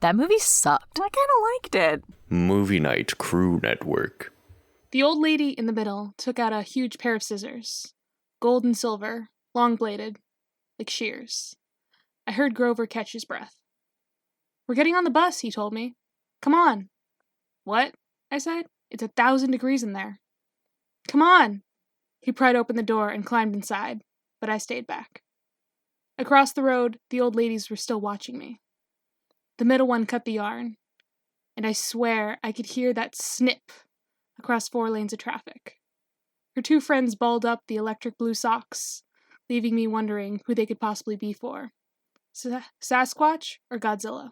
That movie sucked. I kind of liked it. Movie Night Crew Network. The old lady in the middle took out a huge pair of scissors. Gold and silver, long-bladed, like shears. I heard Grover catch his breath. "We're getting on the bus," he told me. "Come on." "What?" I said. "It's 1,000 degrees in there." "Come on." He pried open the door and climbed inside, but I stayed back. Across the road, the old ladies were still watching me. The middle one cut the yarn, and I swear I could hear that snip across 4 lanes of traffic. Her 2 friends balled up the electric blue socks, leaving me wondering who they could possibly be for. Sasquatch or Godzilla?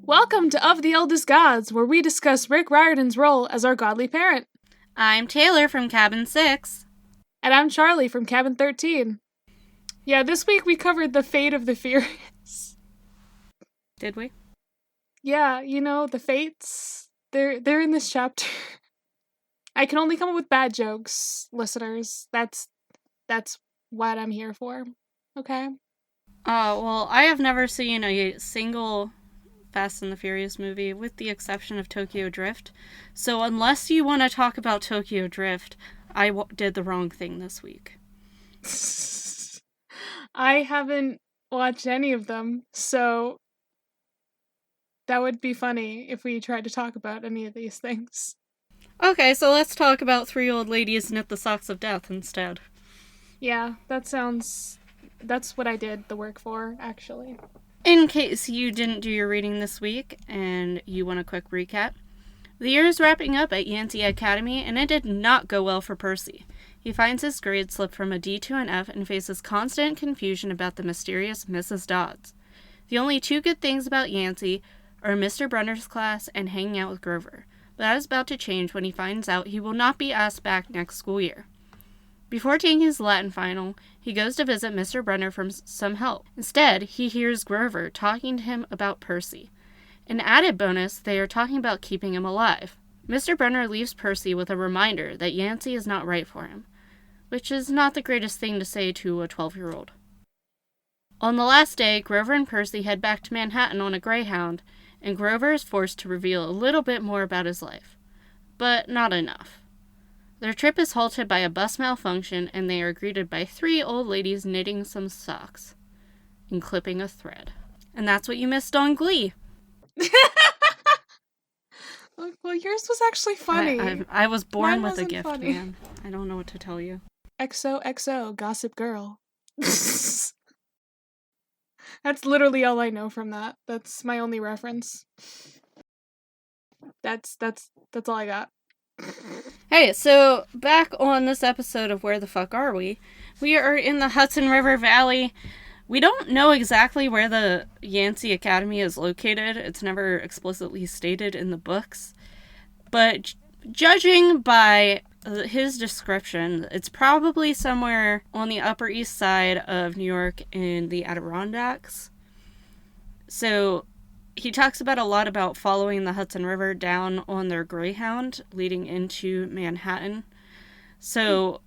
Welcome to Of the Eldest Gods, where we discuss Rick Riordan's role as our godly parent. I'm Taylor from Cabin 6. And I'm Charlie from Cabin 13. Yeah, this week we covered the fate of the Furious. Did we? Yeah, you know, the fates. They're in this chapter. I can only come up with bad jokes, listeners. That's what I'm here for. Okay? Well, I have never seen a single Fast and the Furious movie, with the exception of Tokyo Drift. So unless you want to talk about Tokyo Drift, I did the wrong thing this week. I haven't watched any of them, so that would be funny if we tried to talk about any of these things. Okay, so let's talk about 3 old ladies knit the socks of death instead. Yeah, that's what I did the work for, actually. In case you didn't do your reading this week and you want a quick recap, the year is wrapping up at Yancey Academy, and it did not go well for Percy. He finds his grades slip from a D to an F and faces constant confusion about the mysterious Mrs. Dodds. The only 2 good things about Yancey are Mr. Brunner's class and hanging out with Grover, but that is about to change when he finds out he will not be asked back next school year. Before taking his Latin final, he goes to visit Mr. Brunner for some help. Instead, he hears Grover talking to him about Percy. An added bonus, they are talking about keeping him alive. Mr. Brunner leaves Percy with a reminder that Yancey is not right for him, which is not the greatest thing to say to a 12-year-old. On the last day, Grover and Percy head back to Manhattan on a Greyhound, and Grover is forced to reveal a little bit more about his life. But not enough. Their trip is halted by a bus malfunction, and they are greeted by 3 old ladies knitting some socks and clipping a thread. And that's what you missed on Glee. Well, yours was actually funny. I was born Mine with a gift, funny. man. I don't know what to tell you. XOXO, Gossip Girl. That's literally all I know from that. That's my only reference. That's all I got. Hey, so back on this episode of Where the Fuck Are We? We are in the Hudson River Valley. We don't know exactly where the Yancey Academy is located. It's never explicitly stated in the books. But judging by his description, it's probably somewhere on the Upper East Side of New York in the Adirondacks. So he talks about a lot about following the Hudson River down on their Greyhound leading into Manhattan. So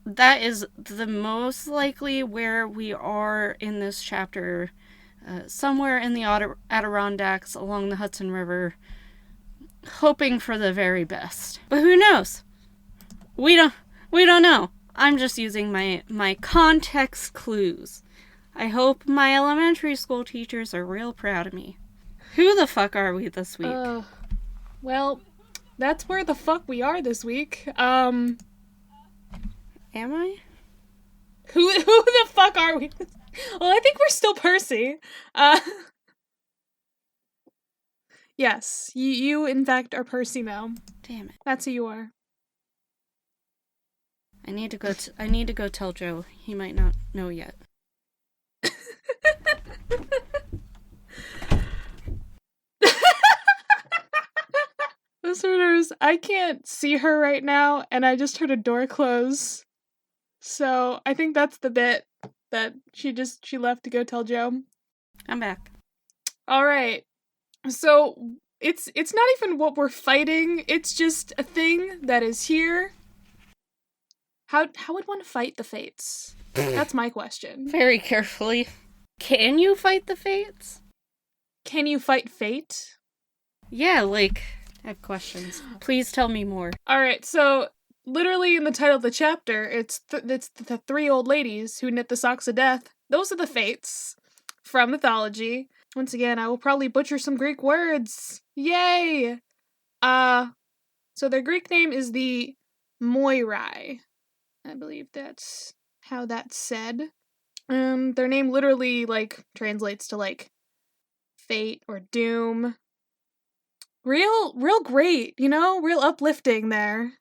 that is the most likely where we are in this chapter, somewhere in the Adirondacks along the Hudson River, hoping for the very best. But who knows? We don't know. I'm just using my context clues. I hope my elementary school teachers are real proud of me. Who the fuck are we this week? Well, that's where the fuck we are this week. Am I? Who the fuck are we? Well, I think we're still Percy. Yes, you in fact are Percy now. Damn it. That's who you are. I need to go tell Joe. He might not know yet. Listeners, I can't see her right now, and I just heard a door close. So I think that's the bit that she left to go tell Joe. I'm back. All right. So it's not even what we're fighting. It's just a thing that is here. How would one fight the fates? That's my question. Very carefully. Can you fight the fates? Can you fight fate? Yeah, like, I have questions. Please tell me more. All right, so literally in the title of the chapter, it's the three old ladies who knit the socks of death. Those are the fates from mythology. Once again, I will probably butcher some Greek words. Yay! So their Greek name is the Moirai. I believe that's how that's said. Their name literally, like, translates to, like, fate or doom. Real great, you know? Real uplifting there.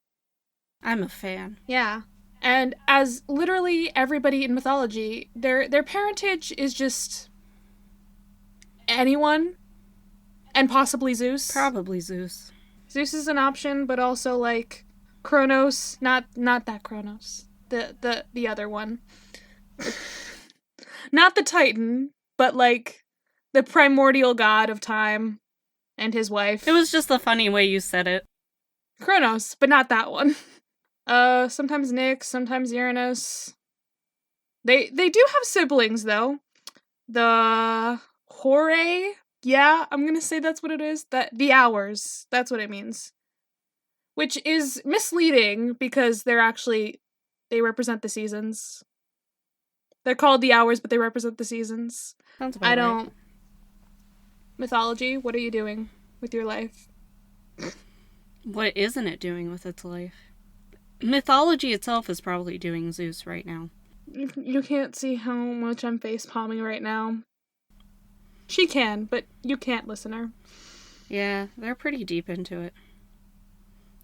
I'm a fan. Yeah. And as literally everybody in mythology, their parentage is just anyone, and possibly Zeus. Probably Zeus. Zeus is an option, but also, like, Kronos, not that Kronos. The other one. Not the Titan, but, like, the primordial god of time and his wife. It was just the funny way you said it. Kronos, but not that one. Sometimes Nyx, sometimes Uranus. They do have siblings, though. The Horae, yeah, I'm gonna say that's what it is. The hours, that's what it means. Which is misleading, because they represent the seasons. They're called the hours, but they represent the seasons. Sounds about right. Mythology, what are you doing with your life? What isn't it doing with its life? Mythology itself is probably doing Zeus right now. You can't see how much I'm face palming right now. She can, but you can't, listener. Yeah, they're pretty deep into it.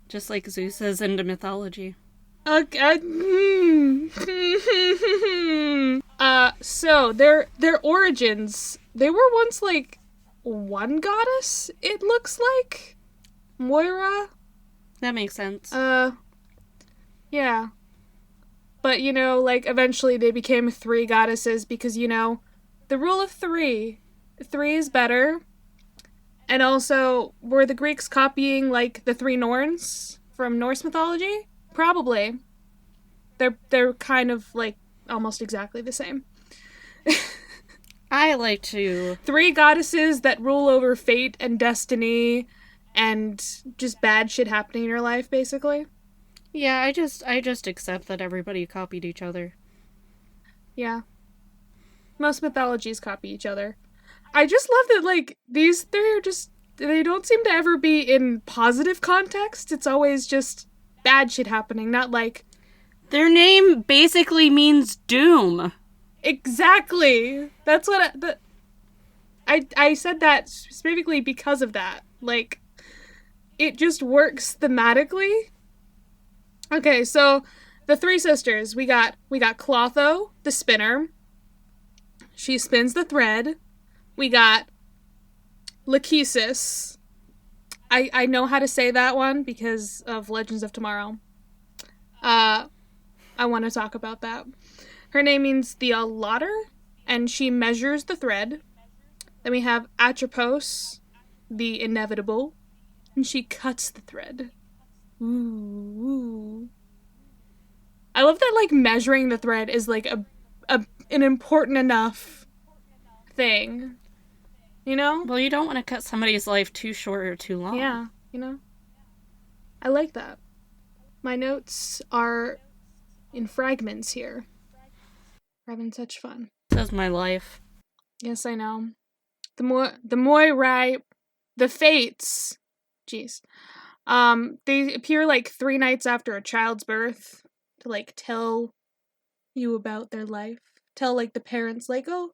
Just like Zeus is into mythology. Okay. So their origins, they were once, like, one goddess, it looks like. Moira? That makes sense. Yeah. But, you know, like, eventually they became three goddesses because, you know, the rule of three. Three is better. And also, were the Greeks copying, like, the three Norns from Norse mythology? Probably. They're kind of, like, almost exactly the same. I like to... Three goddesses that rule over fate and destiny and just bad shit happening in your life, basically. Yeah, I just accept that everybody copied each other. Yeah. Most mythologies copy each other. I just love that, like, these three are just... They don't seem to ever be in positive context. It's always just bad shit happening, not like... Their name basically means doom. Exactly. That's what I said that specifically because of that. Like, it just works thematically. Okay, so the three sisters, we got Clotho, the spinner. She spins the thread. We got Lachesis. I know how to say that one because of Legends of Tomorrow. I want to talk about that. Her name means the allotter, and she measures the thread. Then we have Atropos, the inevitable, and she cuts the thread. Ooh. I love that, like, measuring the thread is, like, an important enough thing. You know? Well, you don't want to cut somebody's life too short or too long. Yeah, you know? I like that. My notes are in fragments here. We're having such fun. That's my life. Yes, I know. The Moirai, the Fates. Jeez. They appear, like, 3 nights after a child's birth to, like, tell you about their life. Tell, like, the parents, like, oh,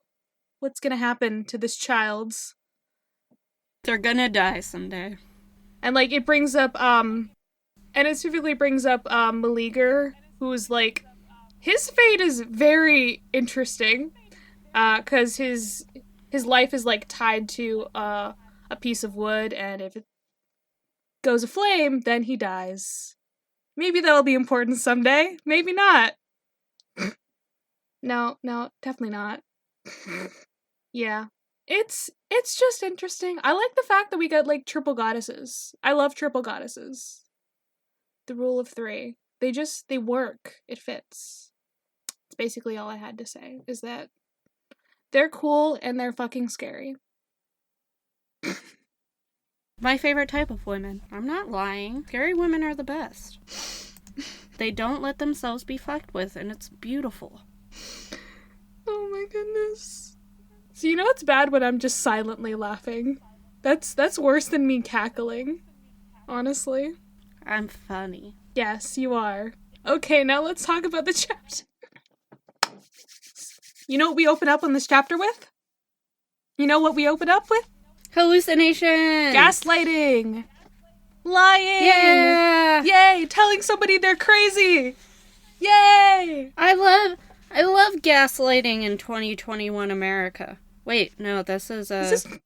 what's gonna happen to this child's? They're gonna die someday. And, like, it brings up, and it specifically brings up, Meleager, who's, like, his fate is very interesting, cause his life is, like, tied to, a piece of wood, and if goes aflame, then he dies. Maybe that'll be important someday. Maybe not. No, definitely not. Yeah. It's just interesting. I like the fact that we got, like, triple goddesses. I love triple goddesses. The rule of 3. They work. It fits. It's basically all I had to say, is that they're cool and they're fucking scary. My favorite type of women. I'm not lying. Scary women are the best. They don't let themselves be fucked with, and it's beautiful. Oh my goodness. So you know what's bad when I'm just silently laughing? That's worse than me cackling. Honestly. I'm funny. Yes, you are. Okay, now let's talk about the chapter. You know what we open up on this chapter with? You know what we open up with? Hallucination! Gaslighting! Lying! Yeah! Yay! Telling somebody they're crazy! Yay! I love gaslighting in 2021 America. Wait, no, this is This is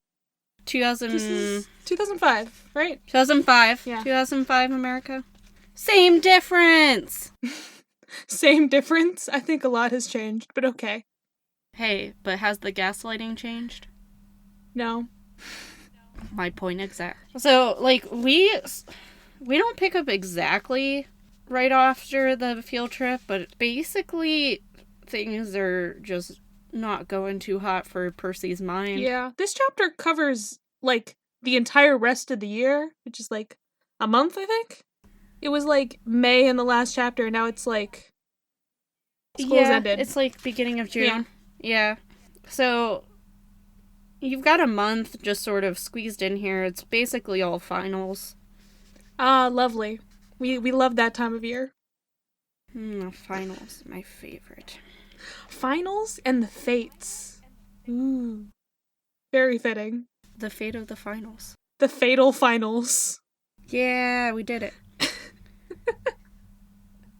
2005, right? 2005. Yeah. 2005 America. Same difference! Same difference? I think a lot has changed, but okay. Hey, but has the gaslighting changed? No. My point exact. So, like, we don't pick up exactly right after the field trip, but basically things are just not going too hot for Percy's mind. Yeah, this chapter covers, like, the entire rest of the year, which is, like, a month, I think? It was, like, May in the last chapter, and now it's, like, school's ended. It's, like, beginning of June. Yeah. So, you've got a month just sort of squeezed in here. It's basically all finals. Ah, lovely. We love that time of year. Finals, my favorite. Finals and the fates. Ooh. Very fitting. The fate of the finals. The fatal finals. Yeah, we did it.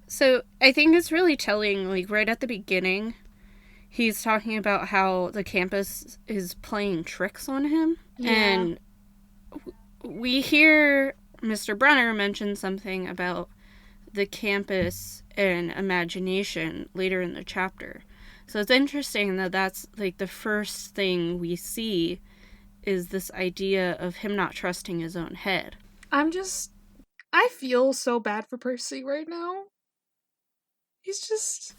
So, I think it's really telling, like, right at the beginning, he's talking about how the campus is playing tricks on him. Yeah. And we hear Mr. Brenner mention something about the campus and imagination later in the chapter. So it's interesting that that's, like, the first thing we see is this idea of him not trusting his own head. I feel so bad for Percy right now. He's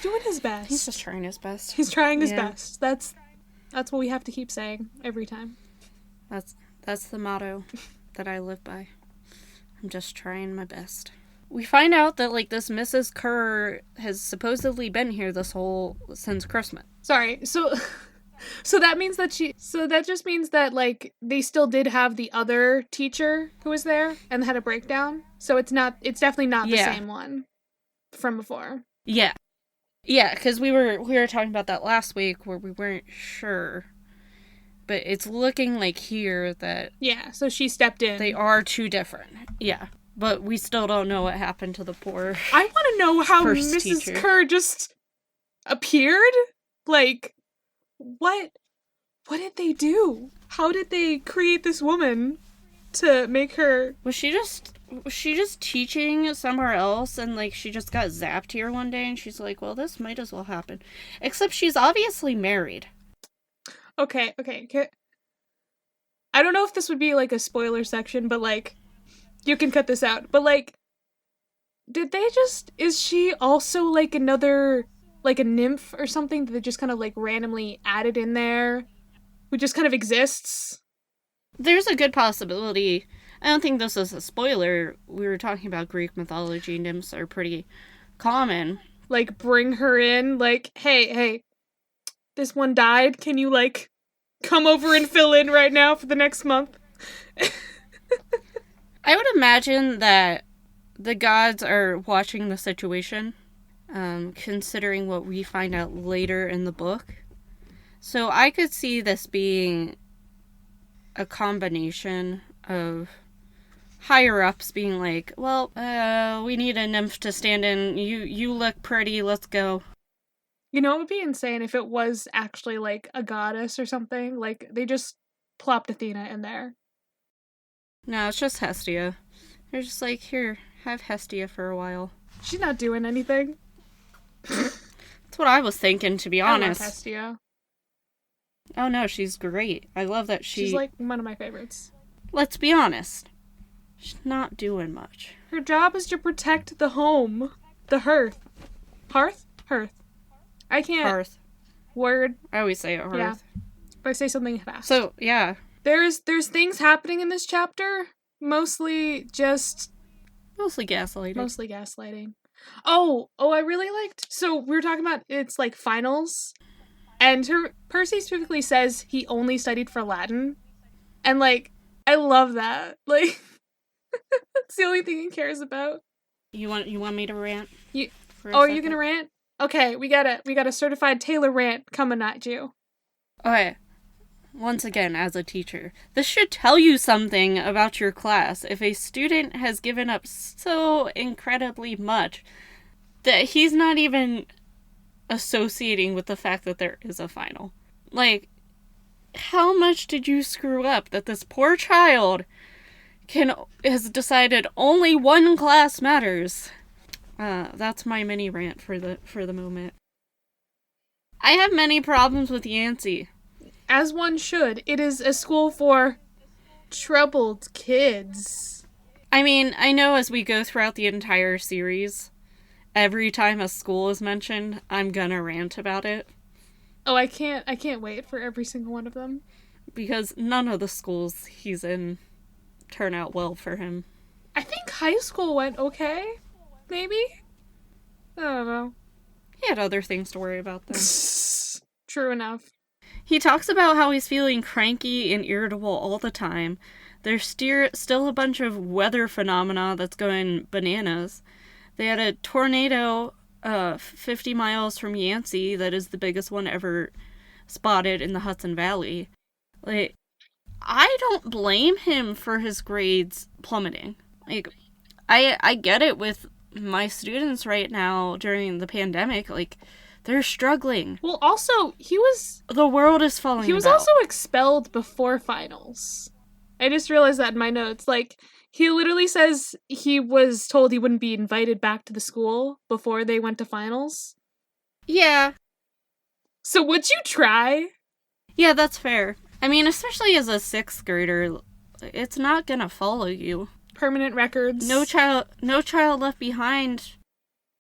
doing his best. He's just trying his best. He's trying his best. That's what we have to keep saying every time. That's the motto that I live by. I'm just trying my best. We find out that, like, this Mrs. Kerr has supposedly been here since Christmas. Sorry. So that means that that just means that, like, they still did have the other teacher who was there and had a breakdown. So it's definitely not the same one from before. Yeah. Yeah, because we were talking about that last week where we weren't sure. But it's looking like here that... Yeah, so she stepped in. They are two different. Yeah. But we still don't know what happened to the poor... I want to know how Mrs. teacher. Kerr just appeared? Like, what did they do? How did they create this woman to make her... Was she just teaching somewhere else and, like, she just got zapped here one day and she's like, well, this might as well happen. Except she's obviously married. Okay. I don't know if this would be, like, a spoiler section, but, like, you can cut this out. But, like, is she also, like, another, like, a nymph or something that they just kind of, like, randomly added in there? Who just kind of exists? There's a good possibility. I don't think this is a spoiler. We were talking about Greek mythology. Nymphs are pretty common. Like, bring her in, like, hey, this one died. Can you, like, come over and fill in right now for the next month? I would imagine that the gods are watching the situation, considering what we find out later in the book. So I could see this being a combination of higher-ups being like, well, we need a nymph to stand in. You look pretty, let's go. You know, it would be insane if it was actually, like, a goddess or something. Like, they just plopped Athena in there. No, it's just Hestia. They're just like, here, have Hestia for a while. She's not doing anything. That's what I was thinking, to be honest. I love Hestia. Oh no, she's great. I love that She's like one of my favorites. Let's be honest. She's not doing much. Her job is to protect the home. The hearth. Hearth? Hearth. I can't. Hearth. Word. I always say it, hearth. Yeah. If I say something fast. So, yeah. There's things happening in this chapter. Mostly gaslighting. Oh, I really liked. So we were talking about it's like finals, and Percy specifically says he only studied for Latin, and like I love that. Like it's the only thing he cares about. You want me to rant? Are you gonna rant? Okay, we got a certified Taylor rant coming at you. Okay. Once again, as a teacher, this should tell you something about your class if a student has given up so incredibly much that he's not even associating with the fact that there is a final. Like, how much did you screw up that this poor child has decided only one class matters? That's my mini rant for the moment. I have many problems with Yancey. As one should. It is a school for troubled kids. I mean, I know as we go throughout the entire series, every time a school is mentioned, I'm gonna rant about it. Oh, I can't wait for every single one of them. Because none of the schools he's in turn out well for him. I think high school went okay. Maybe? I don't know. He had other things to worry about then. True enough. He talks about how he's feeling cranky and irritable all the time. There's still a bunch of weather phenomena that's going bananas. They had a tornado 50 miles from Yancey that is the biggest one ever spotted in the Hudson Valley. Like, I don't blame him for his grades plummeting. Like, I get it with my students right now during the pandemic. Like, they're struggling. Well, also, the world is falling apart. He was also expelled before finals. I just realized that in my notes. Like, he literally says he was told he wouldn't be invited back to the school before they went to finals. Yeah. So would you try? Yeah, that's fair. I mean, especially as a 6th grader, it's not gonna follow you. Permanent records. No child left behind.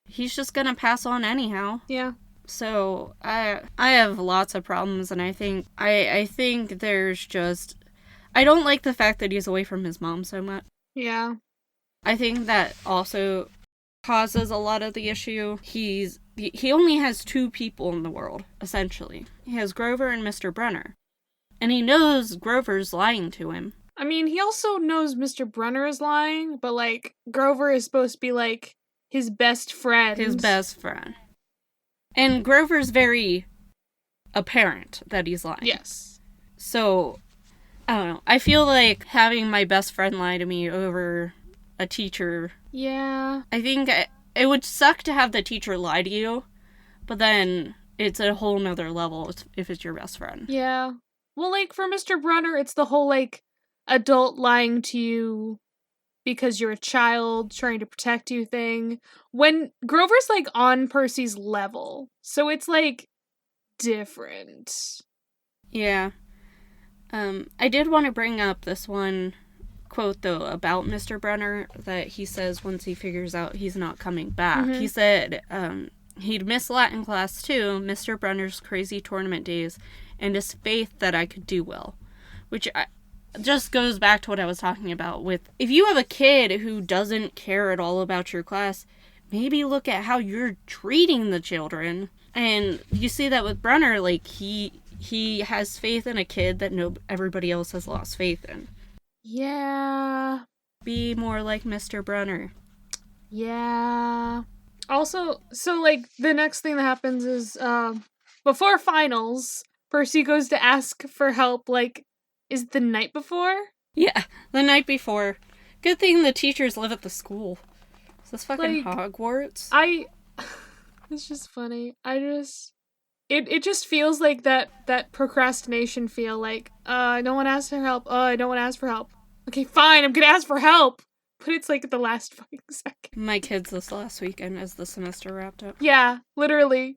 He's just gonna pass on anyhow. Yeah. So I have lots of problems, and I think there's just, I don't like the fact that he's away from his mom so much. Yeah. I think that also causes a lot of the issue. He only has 2 people in the world, essentially. He has Grover and Mr. Brenner. And he knows Grover's lying to him. I mean, he also knows Mr. Brenner is lying, but, like, Grover is supposed to be, like, his best friend. His best friend. And Grover's very apparent that he's lying. Yes. So, I don't know. I feel like having my best friend lie to me over a teacher. Yeah. I think it would suck to have the teacher lie to you, but then it's a whole nother level if it's your best friend. Yeah. Well, like, for Mr. Brenner, it's the whole, like, adult lying to you because you're a child trying to protect you thing. When Grover's, like, on Percy's level. So it's, like, different. Yeah. I did want to bring up this one quote, though, about Mr. Brenner that he says once he figures out he's not coming back. Mm-hmm. He said he'd miss Latin class, too, Mr. Brenner's crazy tournament days, and his faith that I could do well. Which just goes back to what I was talking about with, if you have a kid who doesn't care at all about your class, maybe look at how you're treating the children. And you see that with Brenner, like, he has faith in a kid that everybody else has lost faith in. Yeah. Be more like Mr. Brenner. Yeah. Also, so, like, the next thing that happens is, before finals, Percy goes to ask for help, like, is it the night before? Yeah, the night before. Good thing the teachers live at the school. Is this fucking like, Hogwarts? It's just funny. It just feels like that procrastination feel, like, I don't want to ask for help. Oh, I don't want to ask for help. Okay, fine, I'm gonna ask for help. But it's like at the last fucking second. My kids this last weekend as the semester wrapped up. Yeah, literally.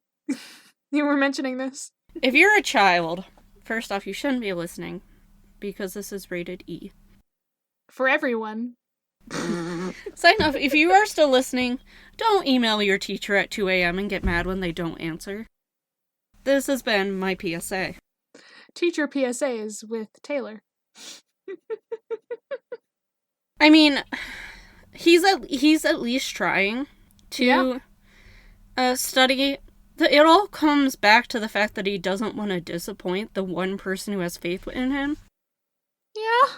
You were mentioning this. If you're a child, first off, you shouldn't be listening, because this is rated E. For everyone. Sign off, if you are still listening, don't email your teacher at 2 a.m. and get mad when they don't answer. This has been my PSA. Teacher PSA is with Taylor. I mean, he's at least trying to study. It all comes back to the fact that he doesn't want to disappoint the one person who has faith in him. Yeah.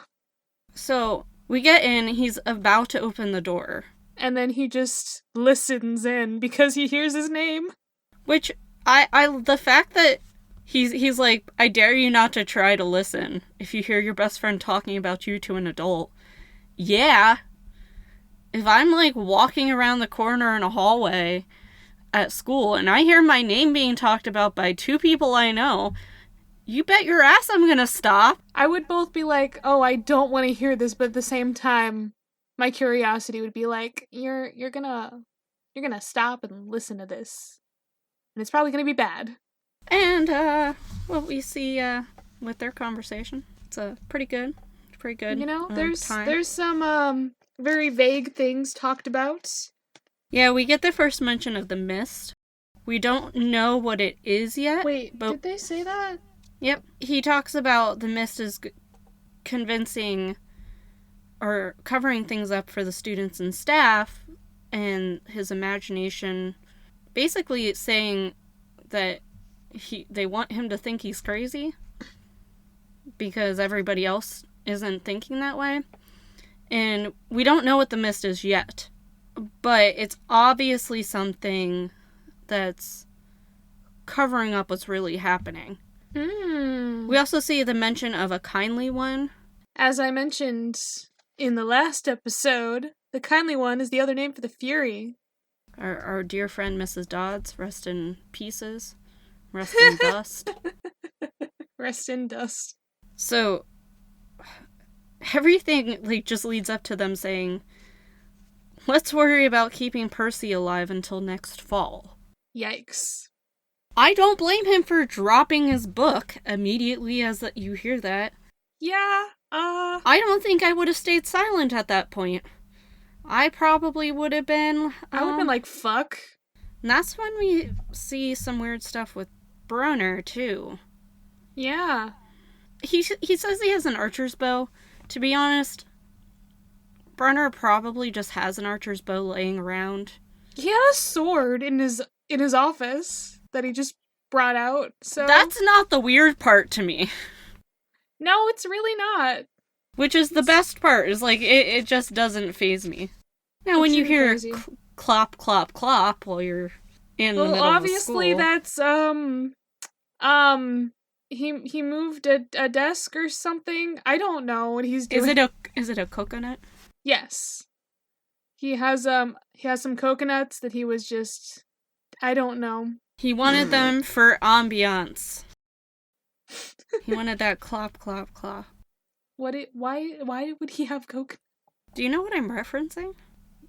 So, we get in, he's about to open the door. And then he just listens in because he hears his name. Which, the fact that he's like, I dare you not to try to listen if you hear your best friend talking about you to an adult. Yeah. If I'm, like, walking around the corner in a hallway at school and I hear my name being talked about by two people I know, you bet your ass I'm gonna stop. I would both be like, oh, I don't want to hear this, but at the same time, my curiosity would be like, you're gonna stop and listen to this. And it's probably gonna be bad. And, what we see, with their conversation, it's pretty good. You know, there's time. some, very vague things talked about. Yeah, we get the first mention of the mist. We don't know what it is yet. Wait, but did they say that? Yep. He talks about the mist is convincing or covering things up for the students and staff, and his imagination basically saying that they want him to think he's crazy because everybody else isn't thinking that way. And we don't know what the mist is yet, but it's obviously something that's covering up what's really happening. We also see the mention of a kindly one. As I mentioned in the last episode, the kindly one is the other name for the Fury. Our dear friend Mrs. Dodds, rest in pieces. Rest in dust. Rest in dust. So, everything just leads up to them saying, let's worry about keeping Percy alive until next fall. Yikes. I don't blame him for dropping his book immediately as you hear that. Yeah, I don't think I would have stayed silent at that point. I probably would have been... I would have been like, fuck. And that's when we see some weird stuff with Brunner, too. Yeah. He says he has an archer's bow. To be honest, Brunner probably just has an archer's bow laying around. He had a sword in his office that he just brought out, so... That's not the weird part to me. No, it's really not. Which is the best part, is like, it just doesn't faze me. Now, when you hear clop, clop, clop while you're in the middle of the school... obviously that's, he moved a desk or something. I don't know what he's doing. Is it a coconut? Yes. He has some coconuts that he was just... I don't know. He wanted them for ambiance. He wanted that clop, clop, clop. Why would he have coconut? Do you know what I'm referencing?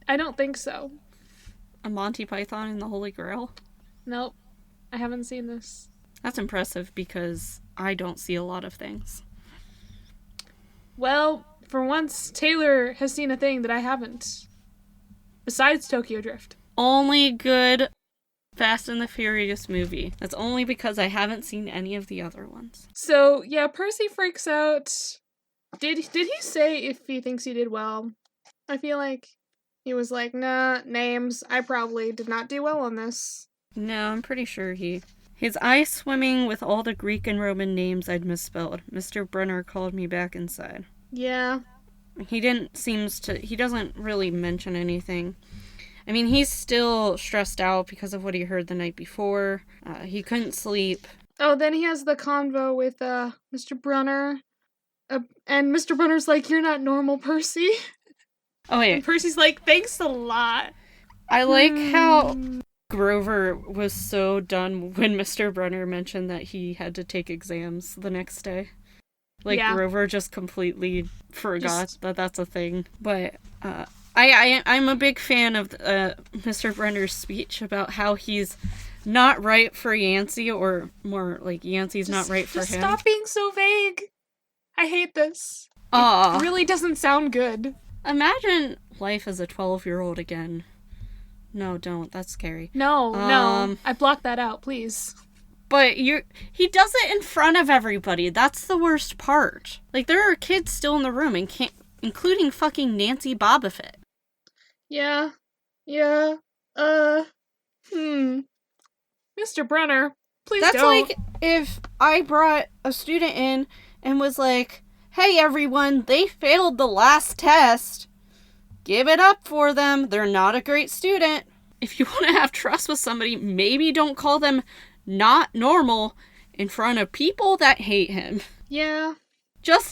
I don't think so. A Monty Python and the Holy Grail? Nope. I haven't seen this. That's impressive because I don't see a lot of things. Well, for once, Taylor has seen a thing that I haven't. Besides Tokyo Drift. Only good Fast and the Furious movie. That's only because I haven't seen any of the other ones. So, yeah, Percy freaks out. Did he say if he thinks he did well? I feel like he was like, nah, names. I probably did not do well on this. No, I'm pretty sure his eyes swimming with all the Greek and Roman names I'd misspelled. Mr. Brunner called me back inside. Yeah. He doesn't really mention anything. I mean, he's still stressed out because of what he heard the night before. He couldn't sleep. Oh, then he has the convo with Mr. Brunner. And Mr. Brunner's like, you're not normal, Percy. Oh, yeah. And Percy's like, thanks a lot. I like how Grover was so done when Mr. Brunner mentioned that he had to take exams the next day. Like, Yeah. Grover just completely forgot that that's a thing. But I'm a big fan of Mr. Brenner's speech about how he's not right for Yancey, or more like Yancey's not right for him. Stop being so vague. I hate this. Aw. It really doesn't sound good. Imagine life as a 12-year-old again. No, don't. That's scary. No. I blocked that out, please. But he does it in front of everybody. That's the worst part. Like, there are kids still in the room, including fucking Nancy Bobbitt. Yeah. Mr. Brenner, please That's don't. like if I brought a student in and was like, hey everyone, they failed the last test. Give it up for them. They're not a great student. If you want to have trust with somebody, maybe don't call them not normal in front of people that hate him. Yeah. Just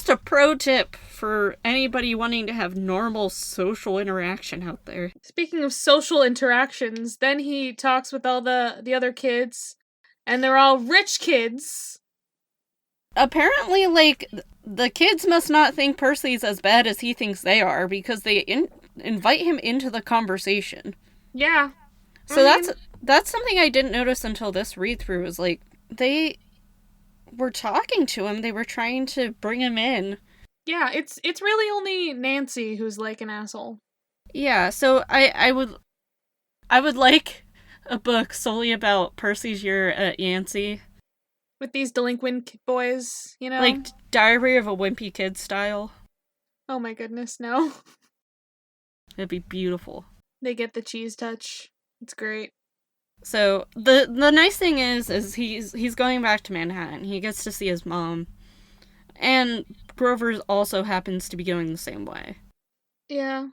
a pro tip for anybody wanting to have normal social interaction out there. Speaking of social interactions, then he talks with all the other kids, and they're all rich kids. Apparently, like, the kids must not think Percy's as bad as he thinks they are, because they invite him into the conversation. Yeah. So that's something I didn't notice until this read-through, is like, they were talking to him, they were trying to bring him in. Yeah, it's really only Nancy who's like an asshole. Yeah, so I would like a book solely about Percy's year at Yancey. With these delinquent boys, you know? Like, Diary of a Wimpy Kid style. Oh my goodness, no. It'd be beautiful. They get the cheese touch. It's great. So, the nice thing is he's going back to Manhattan. He gets to see his mom. And Grover also happens to be going the same way. Yeah.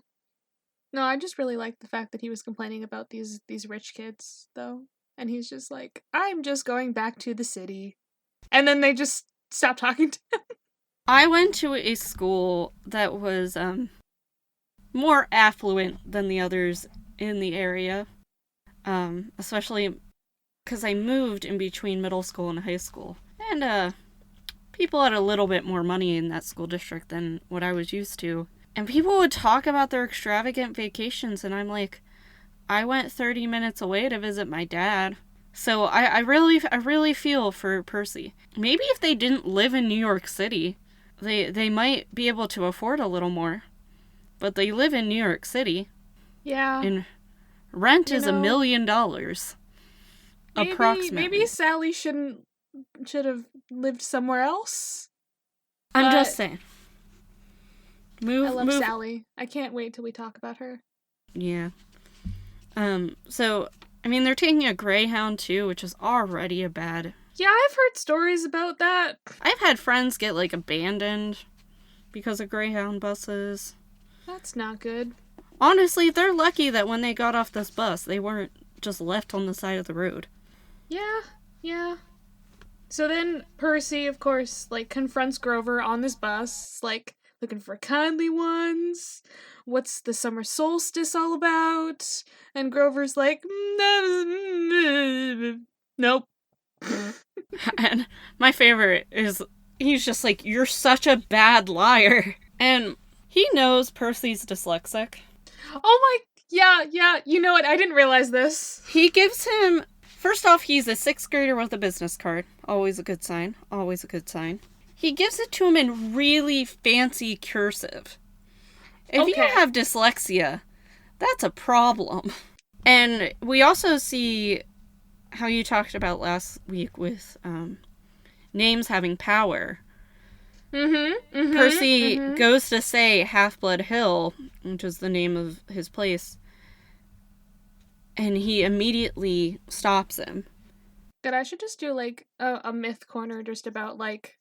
No, I just really like the fact that he was complaining about these rich kids, though. And he's just like, I'm just going back to the city. And then they just stop talking to him. I went to a school that was more affluent than the others in the area. Especially because I moved in between middle school and high school. And people had a little bit more money in that school district than what I was used to. And people would talk about their extravagant vacations, and I'm like, I went 30 minutes away to visit my dad. So I really feel for Percy. Maybe if they didn't live in New York City, they might be able to afford a little more. But they live in New York City. Yeah. And rent is $1 million. Approximately. Maybe Sally should have lived somewhere else. I'm just saying. I love Sally. I can't wait till we talk about her. Yeah. So, I mean, they're taking a Greyhound too, which is already a bad. Yeah, I've heard stories about that. I've had friends get, like, abandoned because of Greyhound buses. That's not good. Honestly, they're lucky that when they got off this bus, they weren't just left on the side of the road. Yeah. So then Percy, of course, like, confronts Grover on this bus, like, looking for kindly ones. What's the summer solstice all about? And Grover's like, nope. And my favorite is, he's just like, you're such a bad liar. And he knows Percy's dyslexic. Oh my, yeah, you know what, I didn't realize this. He gives him, first off, he's a 6th grader with a business card. Always a good sign. He gives it to him in really fancy cursive. If you have dyslexia, that's a problem. And we also see how you talked about last week with names having power. Percy goes to say Half-Blood Hill, which is the name of his place, and he immediately stops him. Good, I should just do, like, a myth corner just about, like,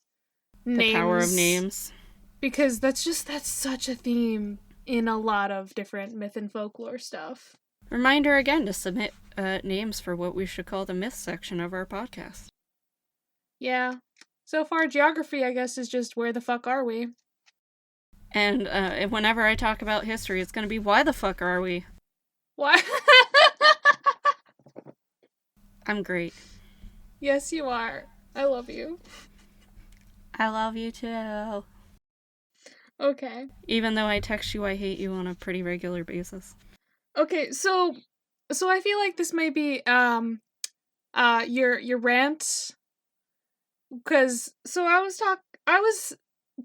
names. The power of names. Because that's such a theme in a lot of different myth and folklore stuff. Reminder again to submit names for what we should call the myth section of our podcast. Yeah. So far, geography, I guess, is just where the fuck are we? And whenever I talk about history, it's going to be why the fuck are we? Why? I'm great. Yes, you are. I love you. I love you too. Okay. Even though I text you I hate you on a pretty regular basis. Okay, so I feel like this may be your rant, cuz I was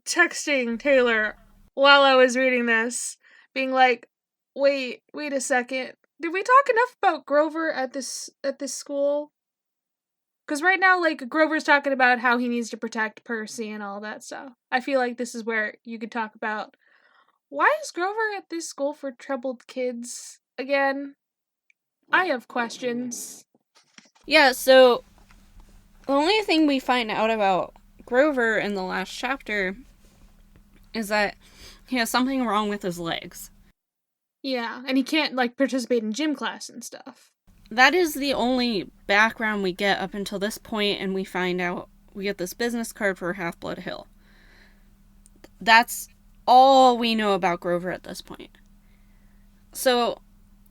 texting Taylor while I was reading this, being like, wait a second. Did we talk enough about Grover at this school? Because right now, like, Grover's talking about how he needs to protect Percy and all that stuff. I feel like this is where you could talk about, why is Grover at this school for troubled kids again? I have questions. Yeah, so the only thing we find out about Grover in the last chapter is that he has something wrong with his legs. Yeah, and he can't, like, participate in gym class and stuff. That is the only background we get up until this point, and we find out we get this business card for Half-Blood Hill. That's all we know about Grover at this point. So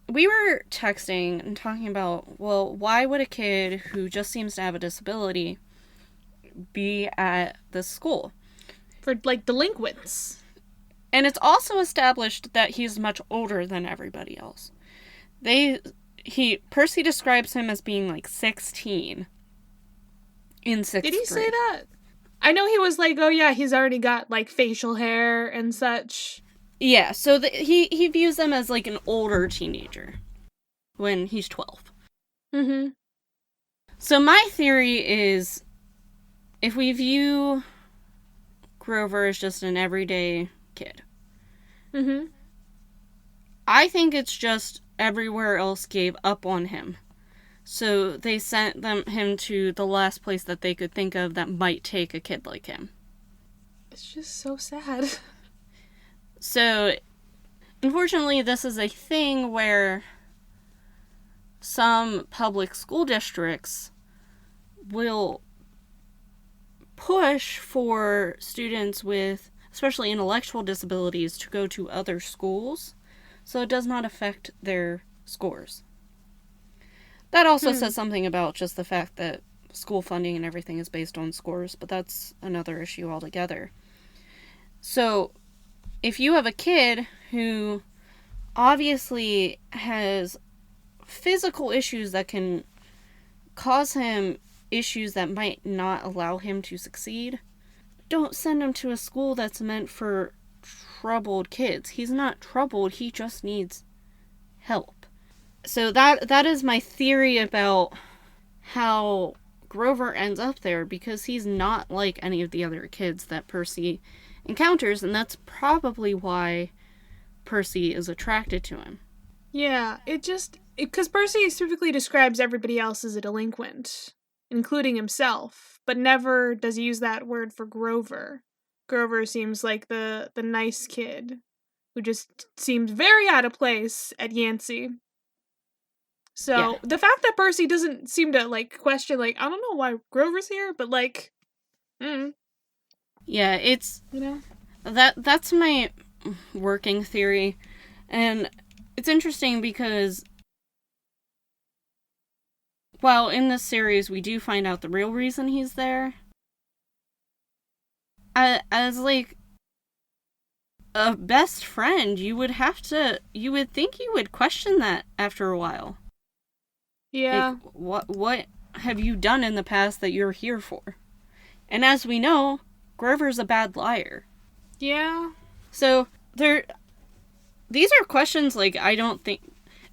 we were texting and talking about, well, why would a kid who just seems to have a disability be at this school? For, like, delinquents. And it's also established that he's much older than everybody else. Percy describes him as being like 16 in 6th grade. Did he say that? I know he was like, oh yeah, he's already got like facial hair and such. Yeah, so he views them as like an older teenager when he's 12. Mm-hmm. So my theory is, if we view Grover as just an everyday kid, mm-hmm, I think it's just everywhere else gave up on him. So they sent him to the last place that they could think of that might take a kid like him. It's just so sad. So, unfortunately, this is a thing where some public school districts will push for students with, especially intellectual disabilities, to go to other schools, so it does not affect their scores. That also says something about just the fact that school funding and everything is based on scores, but that's another issue altogether. So, if you have a kid who obviously has physical issues that can cause him issues that might not allow him to succeed, don't send him to a school that's meant for troubled kids. He's not troubled, he just needs help. So that is my theory about how Grover ends up there, because he's not like any of the other kids that Percy encounters, and that's probably why Percy is attracted to him. Yeah, because Percy specifically describes everybody else as a delinquent, including himself, but never does he use that word for Grover. Grover seems like the nice kid who just seems very out of place at Yancey. So, yeah. The fact that Percy doesn't seem to, like, question, like, I don't know why Grover's here, but, like, Yeah, it's, you know? That's my working theory, and it's interesting because while in this series we do find out the real reason he's there, as, like, a best friend, you would think you would question that after a while. Yeah. Like, what have you done in the past that you're here for? And as we know, Grover's a bad liar. Yeah. So, these are questions, like, I don't think...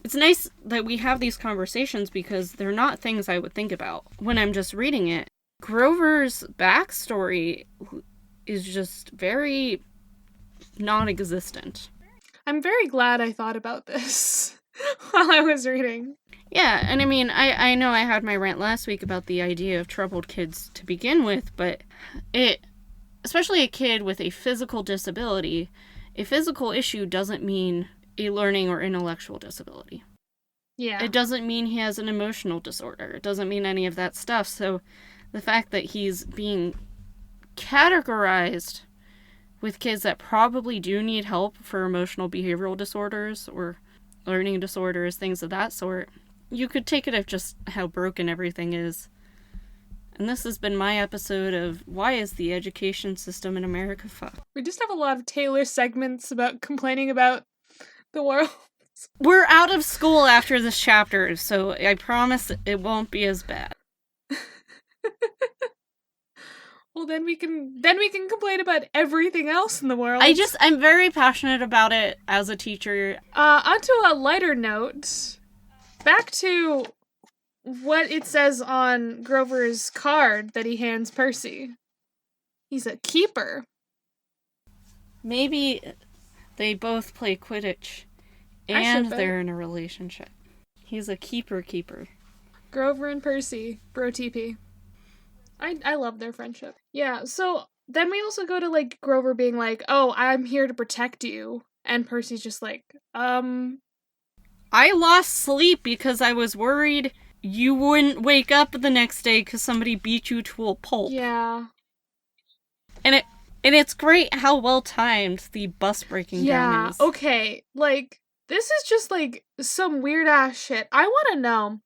It's nice that we have these conversations because they're not things I would think about when I'm just reading it. Grover's backstory is just very non-existent. I'm very glad I thought about this while I was reading. Yeah, and I mean, I know I had my rant last week about the idea of troubled kids to begin with, but especially a kid with a physical disability, a physical issue doesn't mean a learning or intellectual disability. Yeah. It doesn't mean he has an emotional disorder. It doesn't mean any of that stuff. So the fact that he's being categorized with kids that probably do need help for emotional behavioral disorders or learning disorders, things of that sort, you could take it as just how broken everything is And this has been my episode of Why is the Education System in America Fucked? We just have a lot of Taylor segments about complaining about the world. We're out of school after this chapter, so I promise it won't be as bad. Well, then we can complain about everything else in the world. I'm very passionate about it as a teacher. Onto a lighter note, back to what it says on Grover's card that he hands Percy. He's a keeper. Maybe they both play Quidditch, and they're in a relationship. He's a keeper. Grover and Percy, bro TP. I love their friendship. Yeah, so then we also go to, like, Grover being like, oh, I'm here to protect you. And Percy's just like, I lost sleep because I was worried you wouldn't wake up the next day because somebody beat you to a pulp. Yeah. And it's great how well timed the bus breaking down is. Yeah, okay. Like, this is just, like, some weird-ass shit. I want to know,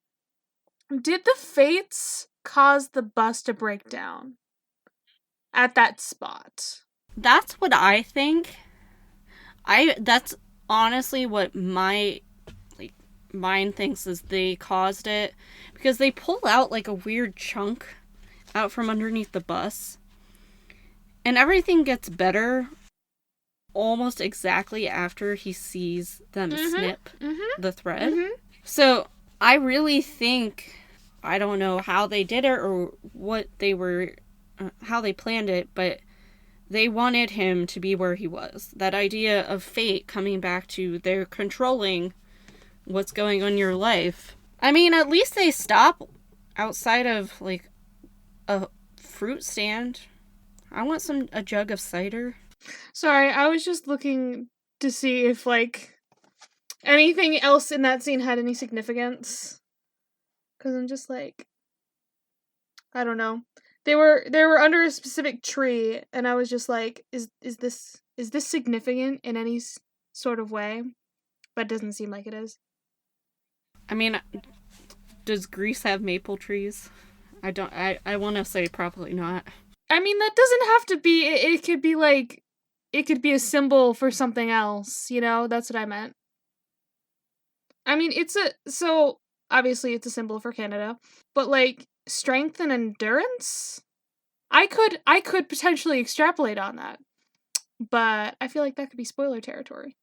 did the Fates cause the bus to break down at that spot? That's what I think. That's honestly what my mind thinks is they caused it, because they pull out like a weird chunk out from underneath the bus, and everything gets better almost exactly after he sees them snip the thread. So I really think, I don't know how they did it or what they were, how they planned it, but they wanted him to be where he was. That idea of fate coming back to they're controlling what's going on in your life. I mean, at least they stop outside of, like, a fruit stand. I want a jug of cider. Sorry, I was just looking to see if, like, anything else in that scene had any significance. Because I'm just like, I don't know. They were under a specific tree, and I was just like, is this significant in any sort of way? But it doesn't seem like it is. I mean, does Greece have maple trees? I want to say probably not. I mean, that doesn't have to be, it could be like, it could be a symbol for something else, you know? That's what I meant. I mean, so, obviously it's a symbol for Canada, but, like, strength and endurance? I could potentially extrapolate on that, but I feel like that could be spoiler territory.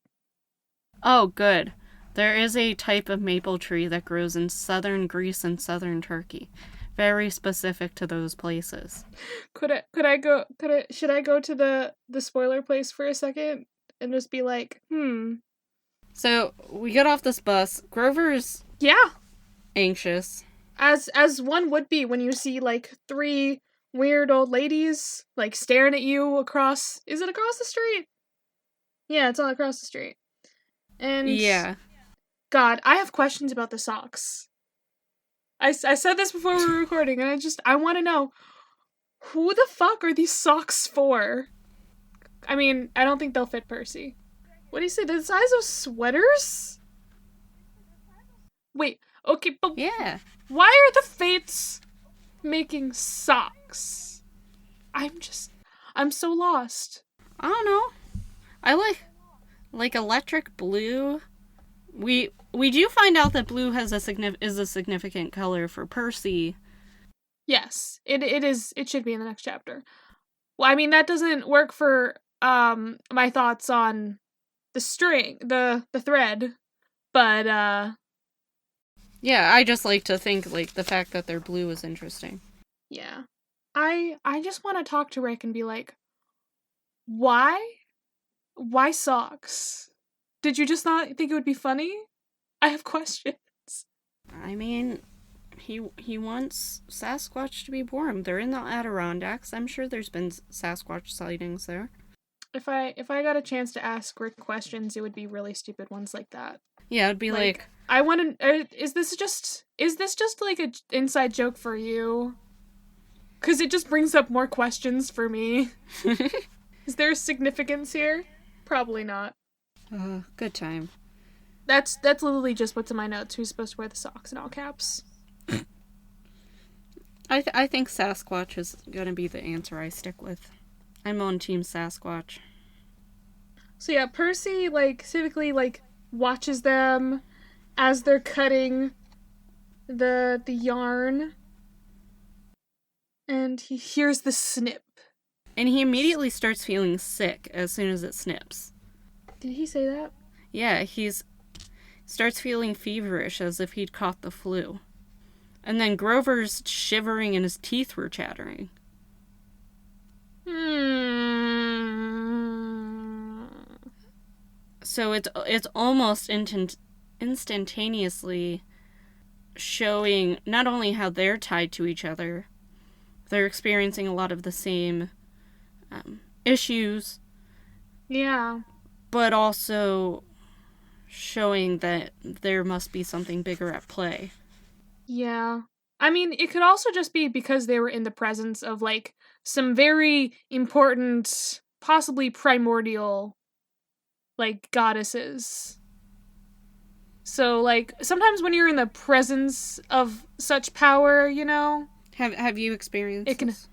Oh, good. There is a type of maple tree that grows in southern Greece and southern Turkey. Very specific to those places. Should I go to the spoiler place for a second and just be like, So, we get off this bus. Grover's anxious. As one would be when you see, like, 3 weird old ladies, like, staring at you across... Is it across the street? Yeah, it's all across the street. And... yeah. God, I have questions about the socks. I said this before we were recording, and I want to know, who the fuck are these socks for? I mean, I don't think they'll fit Percy. What do you say? The size of sweaters? Wait, okay, but yeah. Why are the Fates making socks? I'm so lost. I don't know. I like electric blue. We do find out that blue is a significant color for Percy. Yes, it is. It should be in the next chapter. Well, I mean, that doesn't work for my thoughts on the string, the thread, but yeah, I just like to think, like, the fact that they're blue is interesting. Yeah. I just want to talk to Rick and be like, why socks? Did you just not think it would be funny? I have questions. I mean, he wants Sasquatch to be born. They're in the Adirondacks. I'm sure there's been Sasquatch sightings there. If I got a chance to ask Rick questions, it would be really stupid ones like that. Yeah, it'd be like I want to. Is this just like an inside joke for you? Because it just brings up more questions for me. Is there significance here? Probably not. Good time. That's literally just what's in my notes. Who's supposed to wear the socks in all caps? I think Sasquatch is going to be the answer I stick with. I'm on Team Sasquatch. So yeah, Percy, like, specifically, like, watches them as they're cutting the yarn. And he hears the snip. And he immediately starts feeling sick as soon as it snips. Did he say that? Yeah, he's starts feeling feverish as if he'd caught the flu. And then Grover's shivering and his teeth were chattering. So it's almost instantaneously showing not only how they're tied to each other, they're experiencing a lot of the same issues. Yeah. But also showing that there must be something bigger at play. Yeah. I mean, it could also just be because they were in the presence of, like, some very important, possibly primordial, like, goddesses. So, like, sometimes when you're in the presence of such power, you know... Have you experienced it can, this?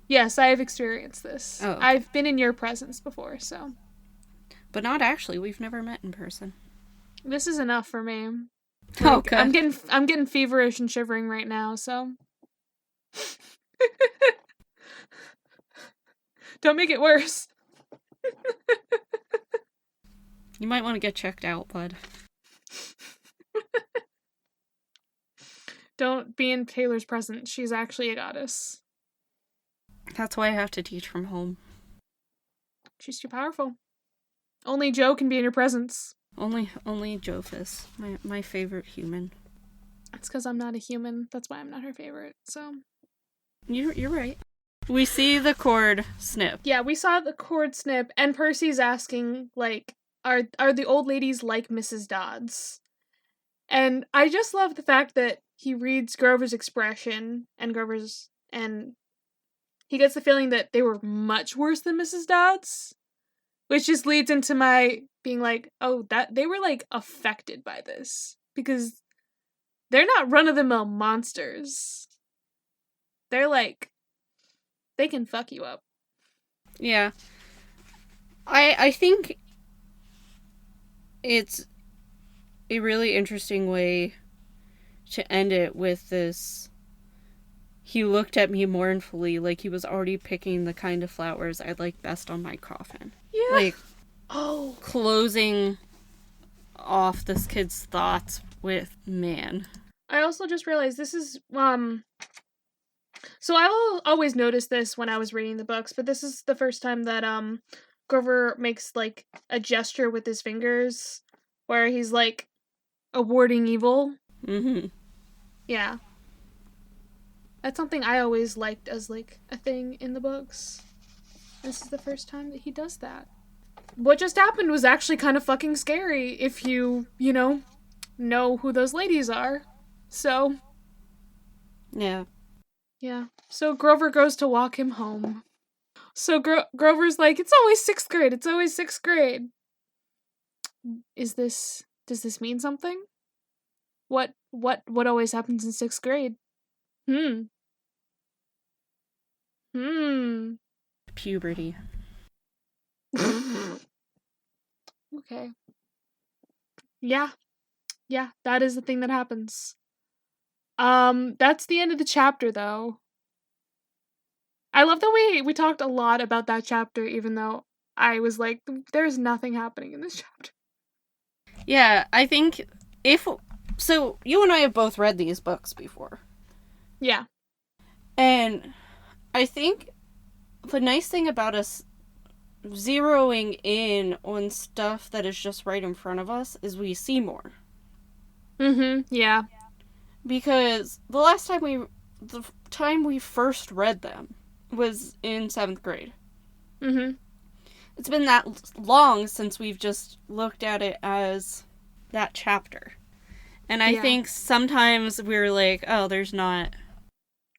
Yes, I have experienced this. Oh, okay. I've been in your presence before, so... But not actually. We've never met in person. This is enough for me. Like, Okay. I'm getting feverish and shivering right now, so... Don't make it worse. You might want to get checked out, bud. Don't be in Taylor's presence. She's actually a goddess. That's why I have to teach from home. She's too powerful. Only Joe can be in your presence. Only Jophis, my favorite human. It's because I'm not a human. That's why I'm not her favorite, so... You're right. We see the cord snip. Yeah, we saw the cord snip, and Percy's asking, like, are the old ladies like Mrs. Dodds? And I just love the fact that he reads Grover's expression, and he gets the feeling that they were much worse than Mrs. Dodds. Which just leads into my being like, oh, that they were, like, affected by this. Because they're not run-of-the-mill monsters. They're, like, they can fuck you up. Yeah. I think it's a really interesting way to end it with this. He looked at me mournfully like he was already picking the kind of flowers I'd like best on my coffin. Yeah. Like, closing off this kid's thoughts with man. I also just realized this is, so I will always notice this when I was reading the books, but this is the first time that, Grover makes, like, a gesture with his fingers where he's, like, awarding evil. Mm-hmm. Yeah. That's something I always liked as, like, a thing in the books. This is the first time that he does that. What just happened was actually kind of fucking scary if you know who those ladies are. So. Yeah. Yeah. So Grover goes to walk him home. So Grover's like, it's always 6th grade. It's always 6th grade. Does this mean something? What always happens in 6th grade? Puberty. Okay. Yeah, that is the thing that happens. That's the end of the chapter, though. I love that we talked a lot about that chapter, even though I was like, there's nothing happening in this chapter. Yeah, I think so you and I have both read these books before. Yeah. And I think the nice thing about us zeroing in on stuff that is just right in front of us is we see more. Yeah. Because the time we first read them was in 7th grade. It's been that long since we've just looked at it as that chapter. And I think sometimes we're like, oh, there's not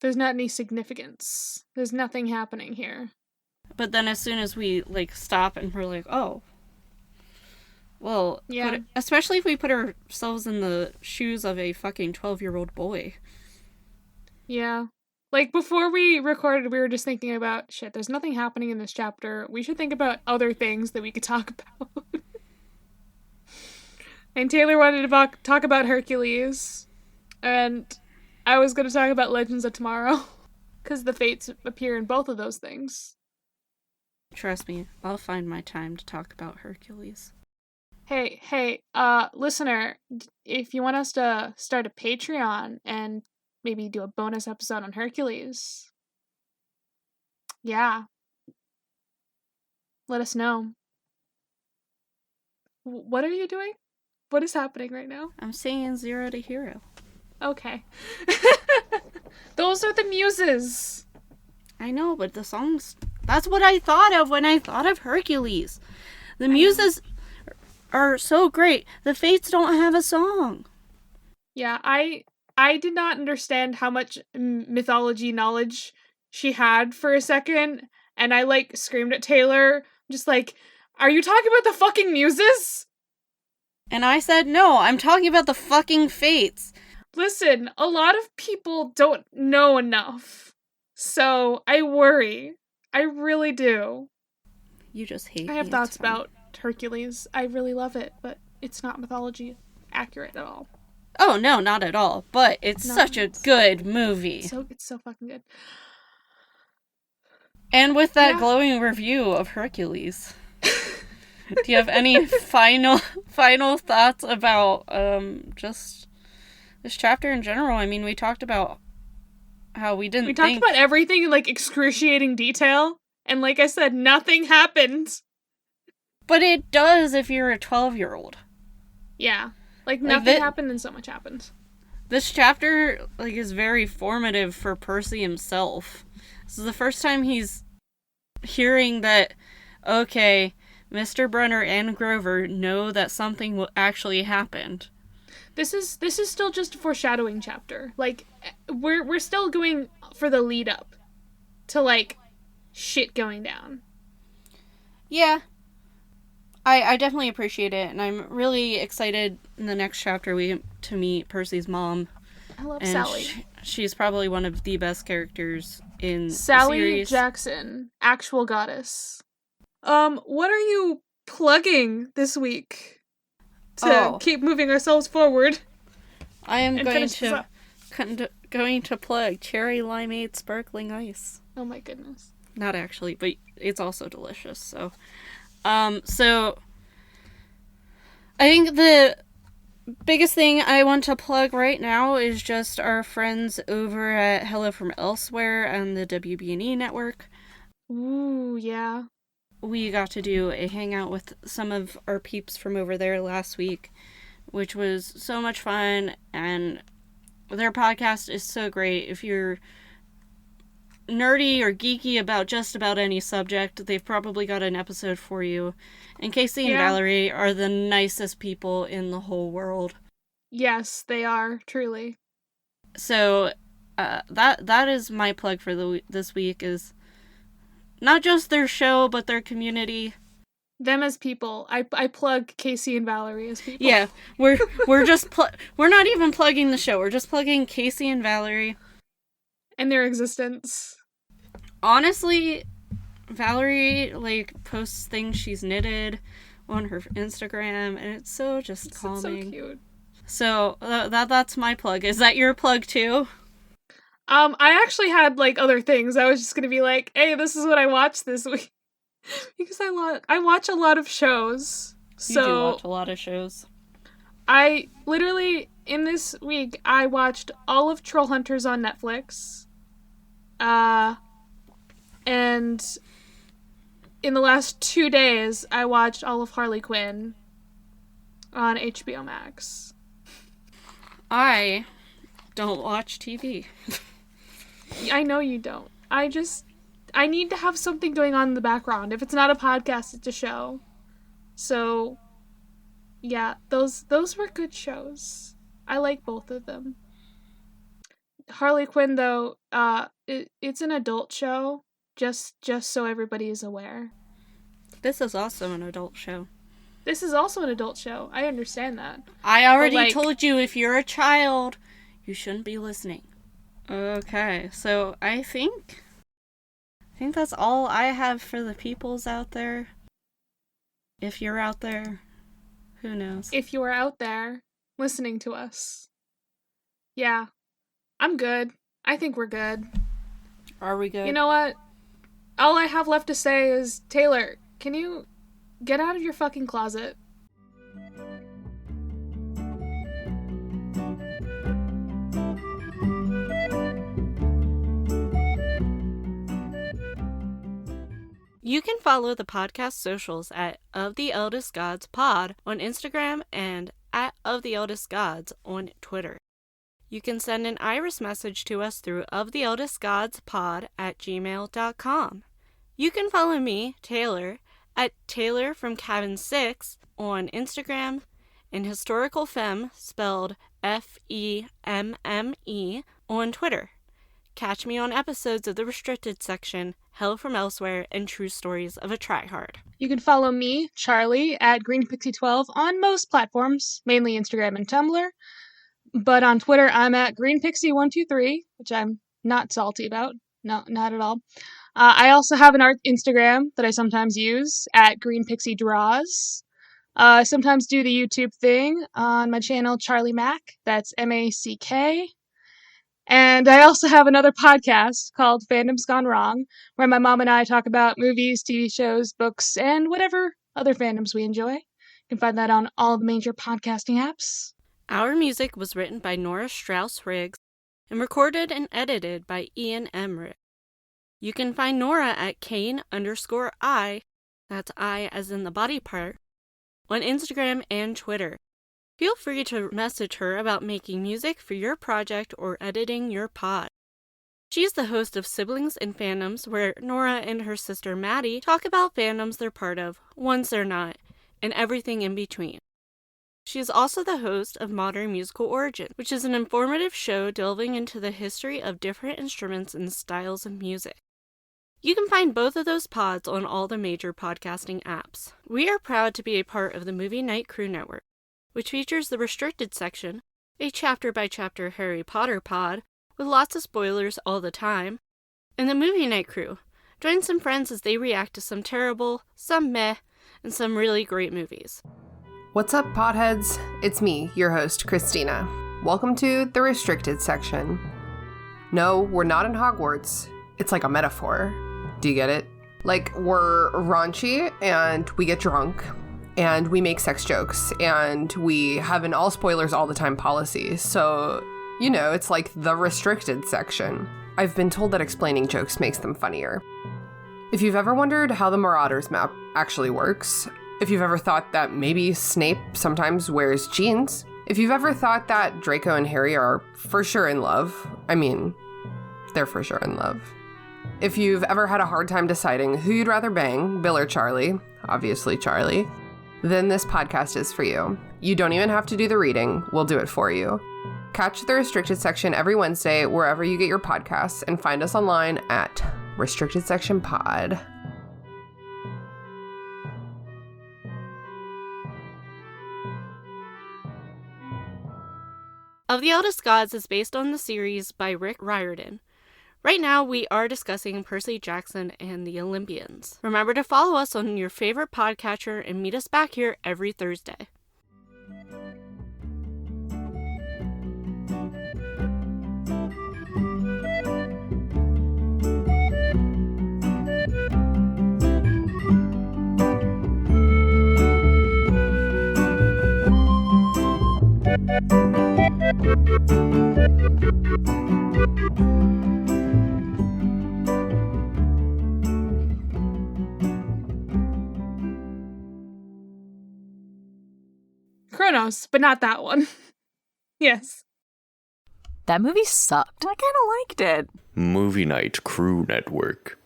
any significance. There's nothing happening here. But then as soon as we, like, stop and we're like, oh. Well, yeah. Especially if we put ourselves in the shoes of a fucking 12-year-old boy. Yeah. Like, before we recorded, we were just thinking about, shit, there's nothing happening in this chapter. We should think about other things that we could talk about. And Taylor wanted to talk about Hercules. And I was going to talk about Legends of Tomorrow. Because the Fates appear in both of those things. Trust me, I'll find my time to talk about Hercules. Hey, listener, if you want us to start a Patreon and maybe do a bonus episode on Hercules, yeah, let us know. What are you doing? What is happening right now? I'm singing Zero to Hero. Okay. Those are the muses. I know, but the songs... That's what I thought of when I thought of Hercules. The muses are so great. The Fates don't have a song. Yeah, I did not understand how much mythology knowledge she had for a second, and I, like, screamed at Taylor, just like, are you talking about the fucking muses? And I said, no, I'm talking about the fucking Fates. Listen, a lot of people don't know enough, so I worry. I really do. You just hate me. I have thoughts about Hercules. I really love it, but it's not mythology accurate at all. Oh, no, not at all. But it's such a good movie. It's so fucking good. And with that glowing review of Hercules, do you have any final thoughts about just this chapter in general? I mean, we talked about how we talked about everything in, like, excruciating detail, and like I said, nothing happened. But it does if you're a 12-year-old. Yeah. Like, nothing happened and so much happened. This chapter, like, is very formative for Percy himself. This is the first time he's hearing that, okay, Mr. Brunner and Grover know that something actually happened. This is still just a foreshadowing chapter. Like, we're still going for the lead up to, like, shit going down. Yeah. I definitely appreciate it, and I'm really excited in the next chapter to meet Percy's mom. I love Sally. She's probably one of the best characters in Sally the series. Jackson, actual goddess. What are you plugging this week to keep moving ourselves forward? I am going to plug Cherry Limeade Sparkling Ice. Oh my goodness. Not actually, but it's also delicious, so... So I think the biggest thing I want to plug right now is just our friends over at Hello From Elsewhere and the WB&E network. Ooh, yeah. We got to do a hangout with some of our peeps from over there last week, which was so much fun, and their podcast is so great. If you're nerdy or geeky about just about any subject, they've probably got an episode for you. And Casey and Valerie are the nicest people in the whole world. Yes, they are, truly. So that is my plug for this week, is not just their show, but their community. Them as people. I plug Casey and Valerie as people. Yeah, we're just we're not even plugging the show. We're just plugging Casey and Valerie. And their existence. Honestly, Valerie, like, posts things she's knitted on her Instagram, and it's so just calming. It's so cute. So, that's my plug. Is that your plug, too? I actually had, like, other things. I was just gonna be like, hey, this is what I watched this week. Because I watch a lot of shows. You do watch a lot of shows. I literally... In this week, I watched all of Trollhunters on Netflix. And in the last 2 days, I watched all of Harley Quinn on HBO Max. I don't watch TV. I know you don't. I need to have something going on in the background. If it's not a podcast, it's a show. So, yeah, those were good shows. I like both of them. Harley Quinn, though, it's an adult show, just so everybody is aware. This is also an adult show. This is also an adult show. I understand that. I already told you, if you're a child, you shouldn't be listening. Okay, so I think that's all I have for the peoples out there. If you're out there, who knows? If you are out there listening to us, yeah, I'm good. I think we're good. Are we good? You know what? All I have left to say is, Taylor, can you get out of your fucking closet? You can follow the podcast socials at Of the Eldest Gods Pod on Instagram and at Of the Eldest Gods on Twitter. You can send an iris message to us through oftheeldestgodspod@gmail.com. You can follow me, Taylor, at Taylor from Cabin 6 on Instagram, and Historical Femme, spelled FEMME, on Twitter. Catch me on episodes of the Restricted Section, Hell from Elsewhere, and True Stories of a Tryhard. You can follow me, Charlie, at GreenPixie12 on most platforms, mainly Instagram and Tumblr. But on Twitter, I'm at GreenPixie123, which I'm not salty about. No, not at all. I also have an art Instagram that I sometimes use at GreenPixieDraws. I sometimes do the YouTube thing on my channel, Charlie Mack. That's MACK. And I also have another podcast called Fandom's Gone Wrong, where my mom and I talk about movies, TV shows, books, and whatever other fandoms we enjoy. You can find that on all the major podcasting apps. Our music was written by Nora Strauss-Riggs and recorded and edited by Ian Emmerich. You can find Nora at Kane_I, that's I as in the body part, on Instagram and Twitter. Feel free to message her about making music for your project or editing your pod. She's the host of Siblings and Fandoms, where Nora and her sister Maddie talk about fandoms they're part of, ones they're not, and everything in between. She is also the host of Modern Musical Origin, which is an informative show delving into the history of different instruments and styles of music. You can find both of those pods on all the major podcasting apps. We are proud to be a part of the Movie Night Crew Network, which features the Restricted Section, a chapter-by-chapter Harry Potter pod with lots of spoilers all the time, and the Movie Night Crew. Join some friends as they react to some terrible, some meh, and some really great movies. What's up, potheads? It's me, your host, Christina. Welcome to the Restricted Section. No, we're not in Hogwarts. It's like a metaphor. Do you get it? Like, we're raunchy, and we get drunk, and we make sex jokes, and we have an all spoilers all the time policy. So, you know, it's like the Restricted Section. I've been told that explaining jokes makes them funnier. If you've ever wondered how the Marauders map actually works, if you've ever thought that maybe Snape sometimes wears jeans, if you've ever thought that Draco and Harry are for sure in love, I mean, they're for sure in love. If you've ever had a hard time deciding who you'd rather bang, Bill or Charlie, obviously Charlie, then this podcast is for you. You don't even have to do the reading, we'll do it for you. Catch the Restricted Section every Wednesday wherever you get your podcasts, and find us online at Restricted Section Pod. Of the Eldest Gods is based on the series by Rick Riordan. Right now, we are discussing Percy Jackson and the Olympians. Remember to follow us on your favorite podcatcher and meet us back here every Thursday. Kronos, but not that one. Yes. That movie sucked. I kind of liked it. Movie Night Crew Network.